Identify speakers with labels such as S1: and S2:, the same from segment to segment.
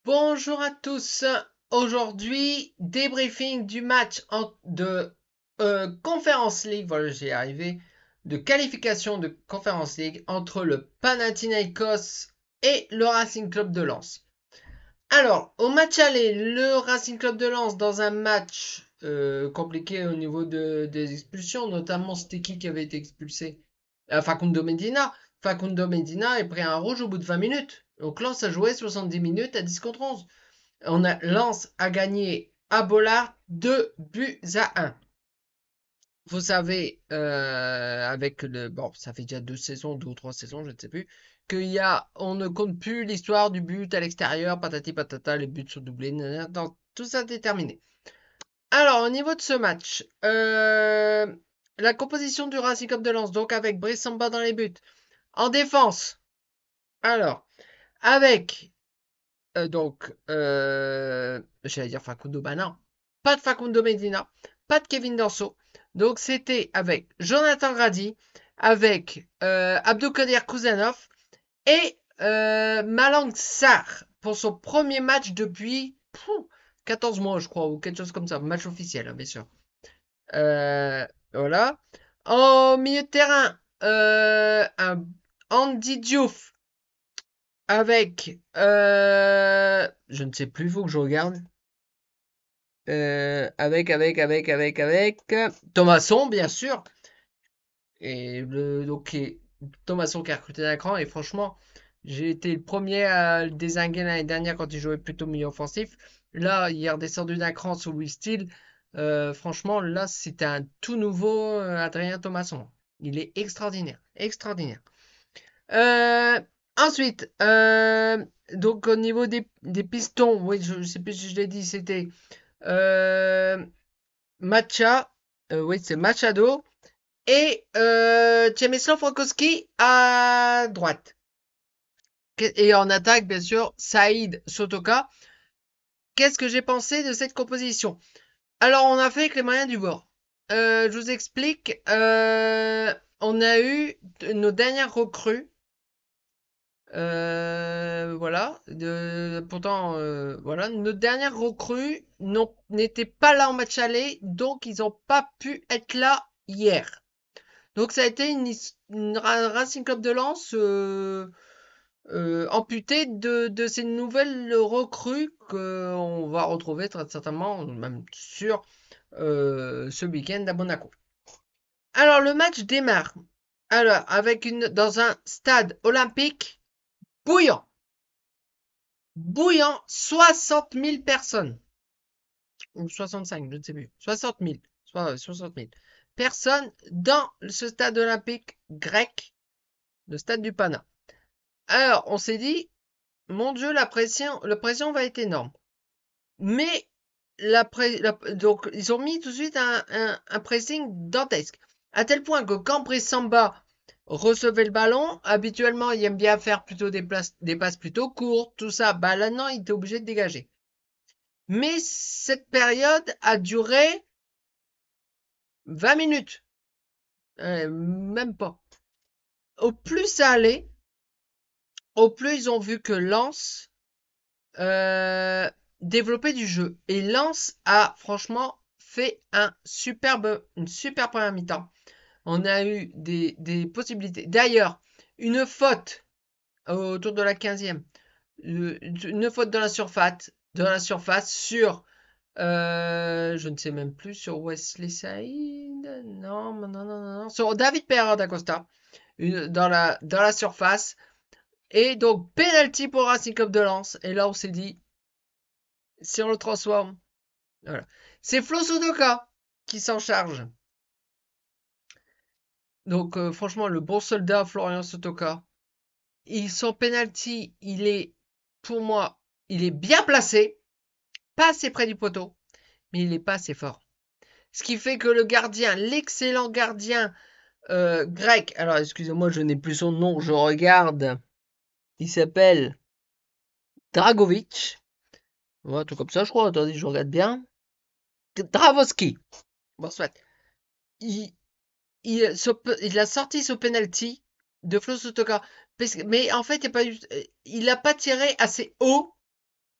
S1: Bonjour à tous. Aujourd'hui, débriefing du match de Conference League, voilà, j'y arrivé, de qualification de Conference League entre le Panathinaikos et le Racing Club de Lens. Alors, au match aller, le Racing Club de Lens dans un match compliqué au niveau des expulsions, notamment c'était qui avait été expulsé? Facundo Medina. Facundo Medina a pris un rouge au bout de 20 minutes. Donc Lens a joué 70 minutes à 10 contre 11. Lens a gagné à Bollard 2 buts à 1. Vous savez, avec le, bon, ça fait déjà 2 saisons, 2 ou 3 saisons, je ne sais plus, on ne compte plus l'histoire du but à l'extérieur, patati patata, les buts sont doublés, nanana, tout ça est terminé. Alors, au niveau de ce match, la composition du Racing Club de Lens, donc avec Brice Samba dans les buts. En défense, alors, avec, j'allais dire Facundo, bah non, pas de Facundo Medina, pas de Kevin Danso. Donc, c'était avec Jonathan Grady, avec Abdoukader Kouzanov et Malang Sarr pour son premier match depuis 14 mois, je crois, ou quelque chose comme ça. Match officiel, hein, bien sûr. Voilà. En milieu de terrain, un Andy Diouf avec, je ne sais plus, faut que je regarde. Avec Thomasson, bien sûr. Et Thomasson qui a recruté d'un cran. Et franchement, j'ai été le premier à le dézinguer l'année dernière quand il jouait plutôt milieu offensif. Là, il est redescendu d'un cran sous Louis Steele. Franchement, là, c'est un tout nouveau Adrien Thomasson. Il est extraordinaire. Extraordinaire. Euh, ensuite, donc au niveau des pistons, oui, je ne sais plus si je l'ai dit, c'était euh, Matcha, oui, c'est Machado et Przemysław Rakowski à droite. Et en attaque, bien sûr, Saïd Sotoka. Qu'est-ce que j'ai pensé de cette composition? Alors, on a fait avec les moyens du bord. Je vous explique. On a eu nos dernières recrues. Voilà. Pourtant, voilà. Nos dernières recrues n'étaient pas là en match aller, donc ils n'ont pas pu être là hier. Donc ça a été une Racing Club de Lens amputée de ces nouvelles recrues qu'on va retrouver très certainement, même sûr, ce week-end à Monaco. Alors le match démarre. Alors dans un stade olympique bouillant, bouillant, 60 000 personnes ou 65, je ne sais plus, 60 000, 60 000 personnes dans ce stade olympique grec, le stade du Pana. Alors, on s'est dit, mon Dieu, la pression va être énorme. Mais donc, ils ont mis tout de suite un pressing dantesque. À tel point que quand Samba recevait le ballon, habituellement, il aime bien faire plutôt des passes plutôt courtes, tout ça. Bah là, non, il était obligé de dégager. Mais cette période a duré 20 minutes. Même pas. Au plus ça allait, au plus ils ont vu que Lens euh, développer du jeu. Et Lens a franchement fait une super première mi-temps. On a eu des possibilités. D'ailleurs, une faute autour de la 15e. Une faute dans la surface sur, je ne sais même plus, sur Wesley Saïd. Non, non, non, non, non. Sur David Pereira d'Acosta. Dans la surface. Et donc, penalty pour Racing Club de Lens. Et là, on s'est dit, si on le transforme, voilà. C'est Flo Sudoka qui s'en charge. Donc franchement, le bon soldat Florian Sotoka. Son penalty, pour moi, il est bien placé, pas assez près du poteau, mais il n'est pas assez fort. Ce qui fait que le gardien, l'excellent gardien grec, alors excusez-moi, je n'ai plus son nom, je regarde. Il s'appelle Dragovic. Voilà, tout comme ça, je crois. Attendez, je regarde bien. Dravoski. Bon, soit. Il, il a sorti ce penalty de Flo Sotoka. Mais en fait, il n'a pas tiré assez haut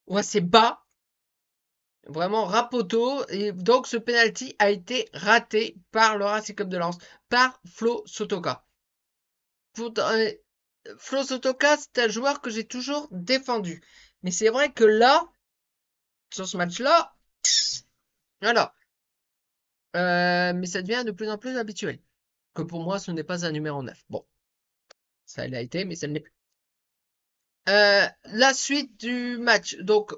S1: ou assez bas, vraiment rapoteau. Et donc, ce penalty a été raté par le Racing Club de Lens, par Flo Sotoka. Flo Sotoka, c'est un joueur que j'ai toujours défendu. Mais c'est vrai que là, sur ce match-là, voilà. Mais ça devient de plus en plus habituel. Que pour moi, ce n'est pas un numéro 9. Bon, ça l'a été, mais ça ne l'est plus. La suite du match. Donc,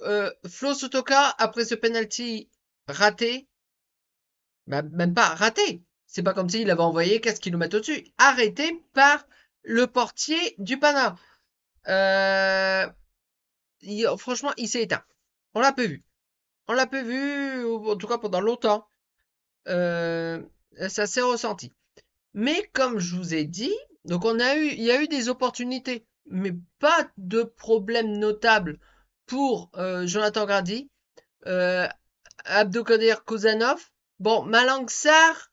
S1: Flo Sotoka, après ce penalty raté, bah, même pas raté. C'est pas comme s'il avait envoyé 15 km au-dessus. Arrêté par le portier du Pana. Euh, franchement, il s'est éteint. On l'a peu vu. On l'a peu vu, en tout cas pendant longtemps. Euh, ça s'est ressenti. Mais comme je vous ai dit, donc il y a eu des opportunités, mais pas de problème notable pour Jonathan Grady, euh, Abdoukader Kouzanov. Bon, Malang Sarr,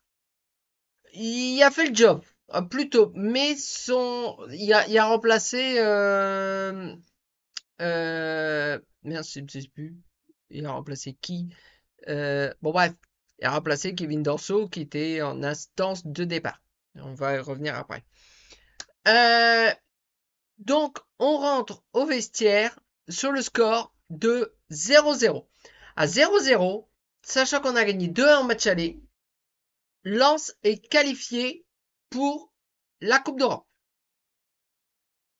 S1: il a fait le job, plutôt, mais il a remplacé, merde, je ne sais plus, il a remplacé qui? Bon bref, il a remplacé Kevin Danso qui était en instance de départ. On va y revenir après. Euh, donc, on rentre au vestiaire sur le score de 0-0. À 0-0, sachant qu'on a gagné 2-1 en match aller, Lens est qualifié pour la Coupe d'Europe.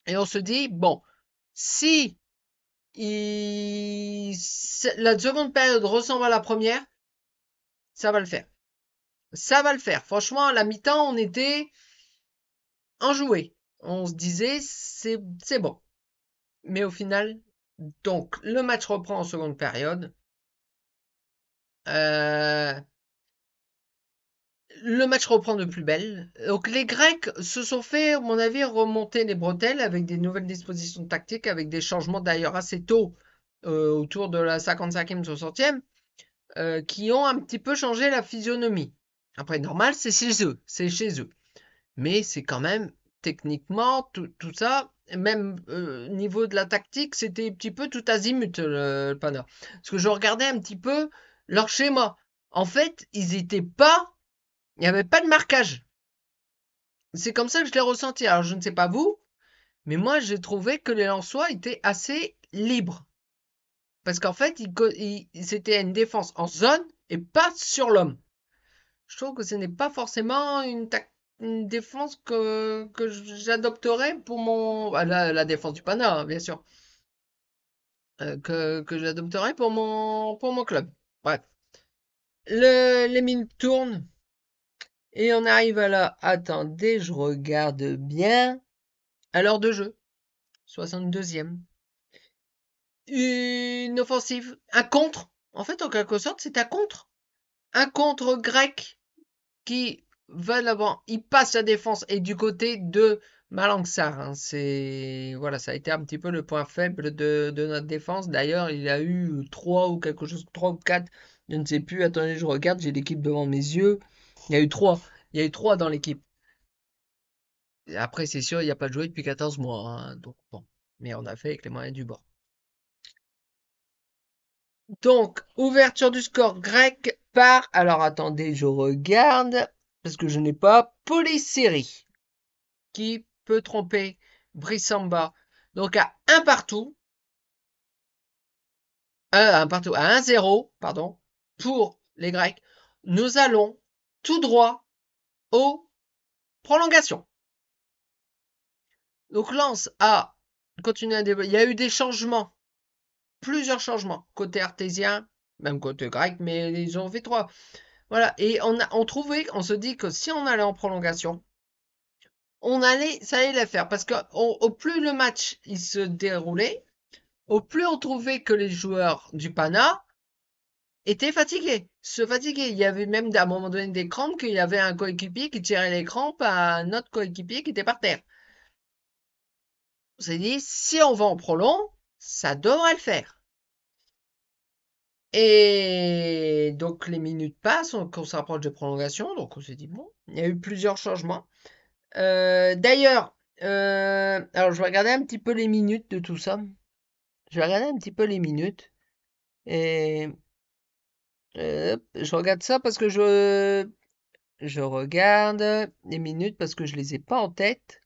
S1: Et on se dit, bon, si la seconde période ressemble à la première, ça va le faire. Ça va le faire. Franchement, à la mi-temps, on était enjoué. On se disait, c'est bon. Mais au final, donc, le match reprend en seconde période. Euh, le match reprend de plus belle. Donc, les Grecs se sont fait, à mon avis, remonter les bretelles avec des nouvelles dispositions tactiques, avec des changements d'ailleurs assez tôt, autour de la 55e, 60e, qui ont un petit peu changé la physionomie. Après, normal, c'est chez eux. C'est chez eux. Mais c'est quand même, techniquement, tout ça, même niveau de la tactique, c'était un petit peu tout azimut, le Pana. Parce que je regardais un petit peu leur schéma. En fait, il n'y avait pas de marquage. C'est comme ça que je l'ai ressenti. Alors, je ne sais pas vous, mais moi, j'ai trouvé que les Lensois étaient assez libres. Parce qu'en fait, c'était une défense en zone et pas sur l'homme. Je trouve que ce n'est pas forcément une défense que j'adopterais pour mon... la défense du Pana, hein, bien sûr. Que j'adopterais pour mon club. Bref. Les minutes tournent et on arrive à la... Attendez, je regarde bien. À l'heure de jeu. 62e. Une offensive. Un contre. En fait, en quelque sorte, c'est un contre. Un contre grec qui va de l'avant. Il passe la défense et du côté de Malang Sarr, hein, voilà, ça a été un petit peu le point faible de notre défense. D'ailleurs, il a eu 3 ou quelque chose, 3 ou 4, je ne sais plus. Attendez, je regarde, j'ai l'équipe devant mes yeux. Il y a eu 3. Il y a eu 3 dans l'équipe. Après, c'est sûr, il n'y a pas de joué depuis 14 mois, hein, donc bon. Mais on a fait avec les moyens du bord. Donc, ouverture du score grec par... Alors, attendez, je regarde, parce que je n'ai pas Polysérie, qui peut tromper Brissamba. Donc, à un partout, un partout, à 1-0, pardon, pour les Grecs, nous allons tout droit aux prolongations. Donc, Lens a continué à développer. Il y a eu des changements, plusieurs changements, côté artésien, même côté grec, mais ils ont fait 3. Voilà, et on se dit que si on allait en prolongation, ça allait la faire, parce que au plus le match il se déroulait, au plus on trouvait que les joueurs du Pana étaient fatigués, se fatiguaient. Il y avait même à un moment donné des crampes, qu'il y avait un coéquipier qui tirait les crampes à un autre coéquipier qui était par terre. On s'est dit, si on va en prolong, ça devrait le faire. Et donc les minutes passent, on s'approche de prolongation, donc on s'est dit, bon, il y a eu plusieurs changements. D'ailleurs, alors je vais regarder un petit peu les minutes de tout ça. Je vais regarder un petit peu les minutes. Et je regarde ça parce que je regarde les minutes parce que je les ai pas en tête.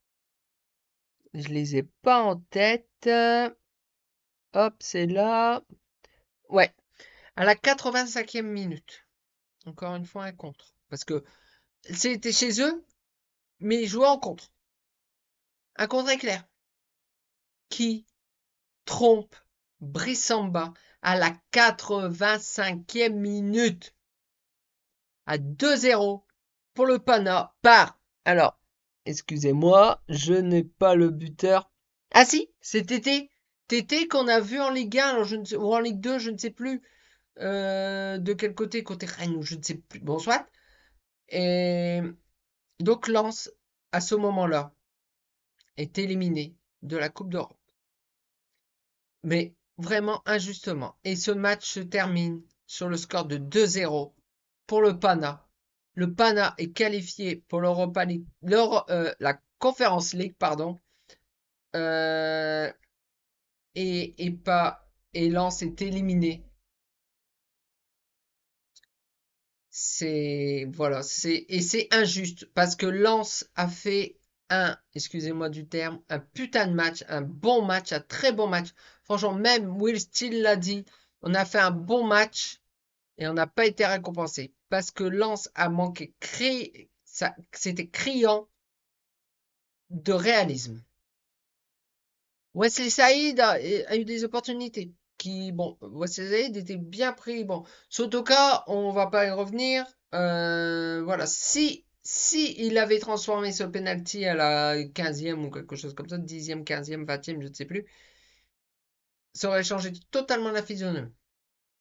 S1: Je les ai pas en tête. Hop, c'est là. Ouais, à la 85e minute. Encore une fois, un contre. Parce que c'était chez eux, mais ils jouaient en contre. Un contre éclair. Qui trompe Brissamba à la 85e minute. À 2-0 pour le Pana par. Alors, excusez-moi, je n'ai pas le buteur. Ah si, c'est Tété. Tété qu'on a vu en Ligue 1, alors je ne sais, ou en Ligue 2, je ne sais plus de quel côté Rennes, ou je ne sais plus. Bon, soit. Et donc Lens, à ce moment-là, est éliminé de la Coupe d'Europe. Mais vraiment injustement. Et ce match se termine sur le score de 2-0 pour le Pana. Le Pana est qualifié pour l'Europa League, la Conference League, pardon, euh, et pas et Lens est éliminé. C'est voilà, c'est injuste parce que Lens a fait excusez-moi du terme, un putain de match, un bon match, un très bon match. Franchement, même Will Steele l'a dit, on a fait un bon match et on n'a pas été récompensé parce que Lens a manqué ça, c'était criant de réalisme. Wesley Saïd a eu des opportunités bon, Wesley Saïd était bien pris. Bon, Sotoka, on va pas y revenir. Voilà, si il avait transformé ce penalty à la 15e ou quelque chose comme ça, 10e, 15e, 20e, je ne sais plus, ça aurait changé totalement la physionomie.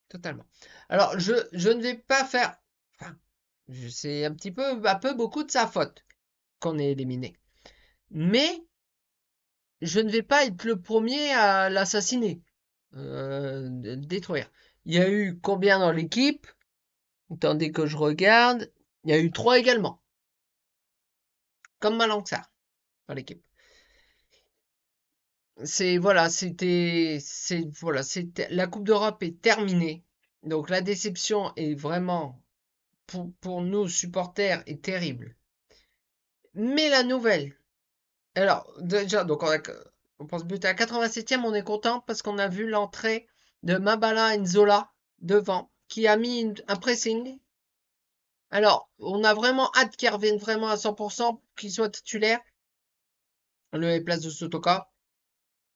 S1: Totalement. Alors, je ne vais pas faire. Enfin, c'est un peu beaucoup de sa faute qu'on est éliminé. Mais je ne vais pas être le premier à l'assassiner, le détruire. Il y a eu combien dans l'équipe? Attendez que je regarde. Il y a eu 3 également, comme Malangsar dans l'équipe. La Coupe d'Europe est terminée. Donc la déception est vraiment pour nous supporters est terrible. Mais la nouvelle, alors déjà on pense but à la 87e, on est content parce qu'on a vu l'entrée de Mabala Nzola devant qui a mis un pressing. Alors, on a vraiment hâte qu'il revienne vraiment à 100%, qu'il soit titulaire. On lui a place de Sotoka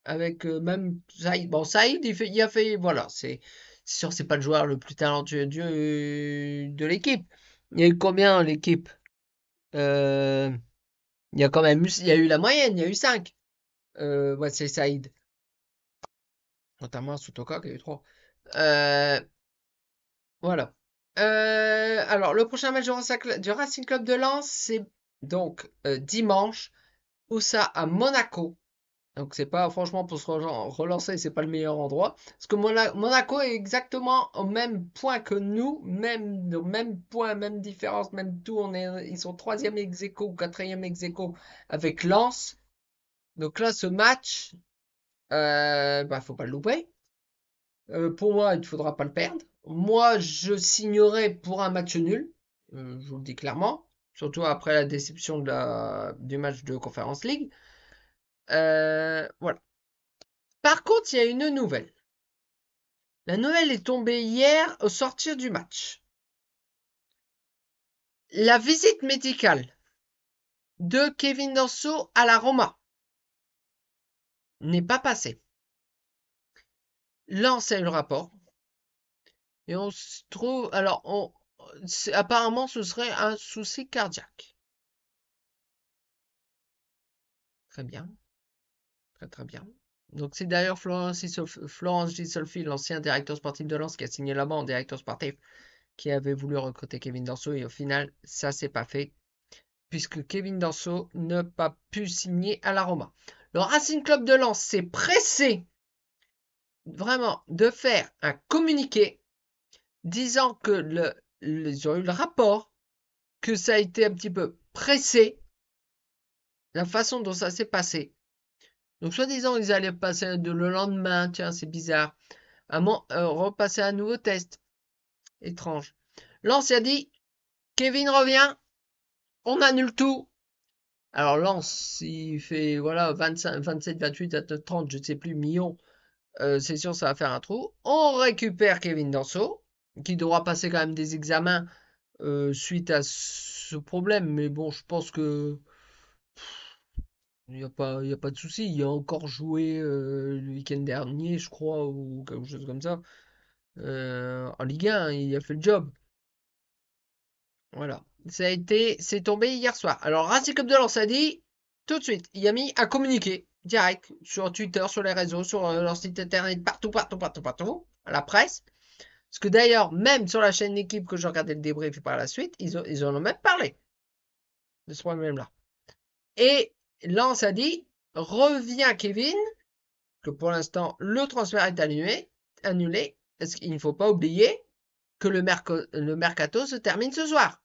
S1: avec même Saïd. Bon, Saïd, il a fait, voilà, c'est sûr, c'est pas le joueur le plus talentueux de l'équipe. Il y a eu combien l'équipe? Euh, il y a eu la moyenne, il y a eu 5. Ouais, c'est Saïd. Notamment Sotoka qui a eu 3. Euh, voilà. Alors, le prochain match du Racing Club de Lens, c'est donc dimanche, où ça à Monaco. Donc c'est pas franchement pour se relancer, c'est pas le meilleur endroit. Parce que Monaco est exactement au même point que nous, même au même point, même différence, même tout. Ils sont troisième ex aequo ou quatrième ex aequo avec Lens. Donc là, ce match, faut pas le louper. Pour moi, il ne faudra pas le perdre. Moi, je signerai pour un match nul. Je vous le dis clairement. Surtout après la déception du match de Conference League. Voilà. Par contre, il y a une nouvelle. La nouvelle est tombée hier au sortir du match. La visite médicale de Kevin Danso à la Roma n'est pas passée. Lance le rapport. Et on se trouve. Alors, apparemment, ce serait un souci cardiaque. Très bien. Très très bien. Donc c'est d'ailleurs Florence Gisolfi, l'ancien directeur sportif de Lens, qui a signé là-bas en directeur sportif, qui avait voulu recruter Kevin Danso et au final, ça s'est pas fait, puisque Kevin Danso n'a pas pu signer à la Roma. Le Racing Club de Lens s'est pressé vraiment de faire un communiqué disant que ils ont eu le rapport, que ça a été un petit peu pressé, la façon dont ça s'est passé. Donc soi-disant ils allaient passer le lendemain, tiens c'est bizarre. repasser un nouveau test. Étrange. Lens a dit, Kevin revient, on annule tout. Alors Lens, il fait voilà 25, 27, 28, 30, je ne sais plus, millions. C'est sûr, ça va faire un trou. On récupère Kevin Danso, qui devra passer quand même des examens suite à ce problème. Mais bon, je pense que il y a pas de souci. Il a encore joué le week-end dernier, je crois, ou quelque chose comme ça. En Ligue 1, il a fait le job. Voilà. C'est tombé hier soir. Alors, Racing Club de Lens a dit, tout de suite, il a mis un communiqué direct sur Twitter, sur les réseaux, sur leur site internet, partout, partout, partout, partout, à la presse. Parce que d'ailleurs, même sur la chaîne d'équipe que j'ai regardé le débrief par la suite, ils en ont même parlé de ce problème-là. Et Lens a dit, reviens Kevin, que pour l'instant, le transfert est annulé. Parce qu'il ne faut pas oublier que le mercato se termine ce soir.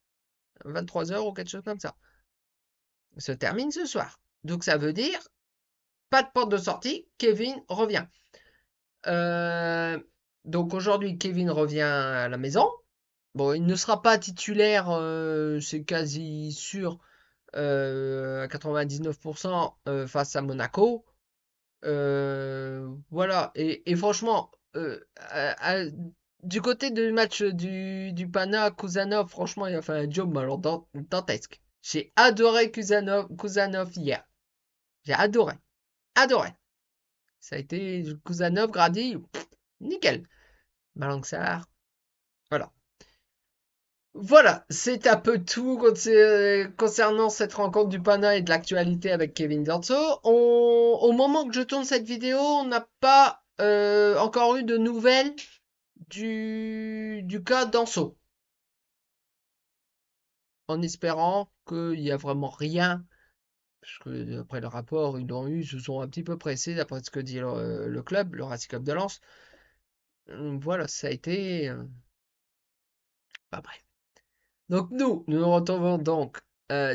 S1: 23h ou quelque chose comme ça. Se termine ce soir. Donc ça veut dire, pas de porte de sortie, Kevin revient. Donc aujourd'hui, Kevin revient à la maison. Bon, il ne sera pas titulaire, c'est quasi sûr, à 99% face à Monaco. Voilà, et franchement, du côté du match du Pana, Kuzanov, franchement, il a fait un job alors dantesque. J'ai adoré Kuzanov hier. J'ai adoré. Adoré. Ça a été Kuzanov, Grady, nickel. Malangsar, voilà. Voilà, c'est un peu tout concernant cette rencontre du Pana et de l'actualité avec Kevin Danso. Au moment que je tourne cette vidéo, on n'a pas encore eu de nouvelles du cas Danso. En espérant qu'il n'y a vraiment rien, parce que d'après le rapport, ils se sont un petit peu pressés, d'après ce que dit le club, le Racing Club de Lens. Voilà, ça a été... Bah, bref. Donc nous nous retrouvons donc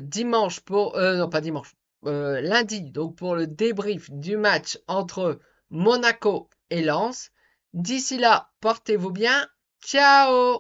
S1: dimanche pour... non, pas dimanche. Lundi, donc pour le débrief du match entre Monaco et Lens. D'ici là, portez-vous bien. Ciao!